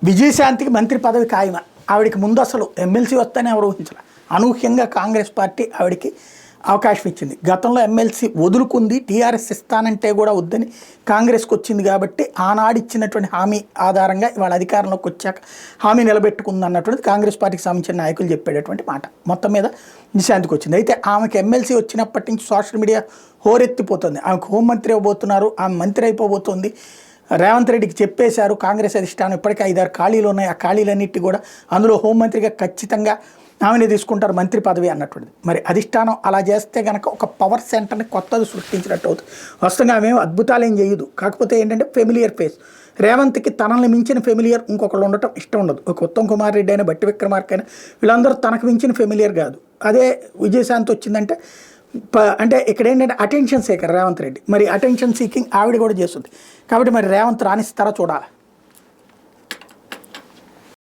విజయశాంతికి మంత్రి పదవి ఖాయమ. ఆవిడకి ముందు అసలు ఎమ్మెల్సీ వస్తేనే ఎవరు ఊహించలే. అనూహ్యంగా కాంగ్రెస్ పార్టీ ఆవిడకి అవకాశం ఇచ్చింది. గతంలో ఎమ్మెల్సీ వదులుకుంది, టీఆర్ఎస్ ఇస్తానంటే కూడా వద్దని కాంగ్రెస్కి వచ్చింది. కాబట్టి ఆనాడు ఇచ్చినటువంటి హామీ ఆధారంగా ఇవాళ అధికారంలోకి వచ్చాక హామీ నిలబెట్టుకుంది అన్నటువంటిది కాంగ్రెస్ పార్టీకి సంబంధించిన నాయకులు చెప్పేటటువంటి మాట. మొత్తం మీద విజయశాంతికి వచ్చింది. అయితే ఆమెకి ఎమ్మెల్సీ వచ్చినప్పటి నుంచి సోషల్ మీడియా హోరెత్తిపోతుంది. ఆమెకు హోంమంత్రి ఇవ్వబోతున్నారు, ఆమె మంత్రి అయిపోబోతుంది. రేవంత్ రెడ్డికి చెప్పేశారు కాంగ్రెస్ అధిష్టానం, ఇప్పటికే 5-6 ఖాళీలు ఉన్నాయి. ఆ ఖాళీలన్నిటి కూడా అందులో హోంమంత్రిగా ఖచ్చితంగా ఆమెనే తీసుకుంటారు మంత్రి పదవి అన్నటువంటిది. మరి అధిష్టానం అలా చేస్తే కనుక ఒక పవర్ సెంటర్ని కొత్తది సృష్టించినట్టు అవుతుంది. వాస్తవంగా ఆమె అద్భుతాలు ఏం చేయదు. కాకపోతే ఏంటంటే ఫెమిలియర్ ఫేస్. రేవంత్కి తనల్ని మించిన ఫెమిలియర్ ఇంకొకళ్ళు ఉండటం ఇష్టం ఉండదు. ఒక ఉత్తమ్ కుమార్ రెడ్డి అయినా, బట్టి విక్రమార్క అయినా, వీళ్ళందరూ తనకు మించిన ఫెమిలియర్ కాదు. అదే విజయశాంతి వచ్చిందంటే అంటే ఇక్కడ ఏంటంటే అటెన్షన్ సీకర్ రేవంత్ రెడ్డి. మరి అటెన్షన్ సీకింగ్ ఆవిడ కూడా చేస్తుంది. కాబట్టి మరి రేవంత్ రాణిస్తారా చూడాలి.